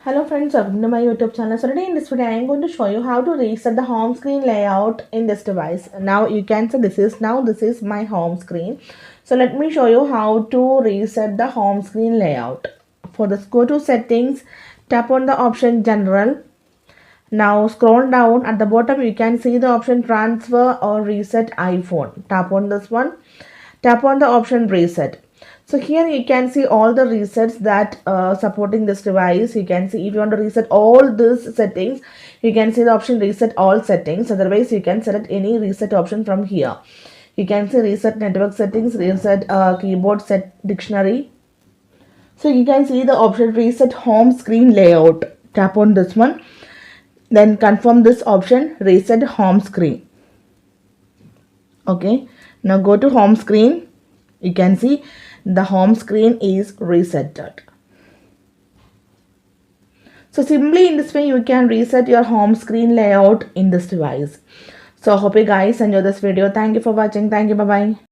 Hello friends, welcome to my YouTube channel. So today in this video I am going to show you how to reset the home screen layout in this device. Now you can say this is my home screen. So let me show you how to reset the home screen layout. For this, go to settings, tap on the option general. Now scroll down at the bottom, you can see the option transfer or reset iPhone. Tap on this one. Tap on the option reset. So here you can see all the resets that supporting this device. You can see if you want to reset all these settings, you can see the option reset all settings. Otherwise, you can select any reset option from here. You can see reset network settings, reset keyboard set dictionary. So you can see the option reset home screen layout. Tap on this one. Then confirm this option reset home screen. Okay. Now go to home screen. You can see the home screen is resetted. So simply in this way you can reset your home screen layout in this device. So hope you guys enjoy this video. Thank you for watching. Thank you. Bye bye.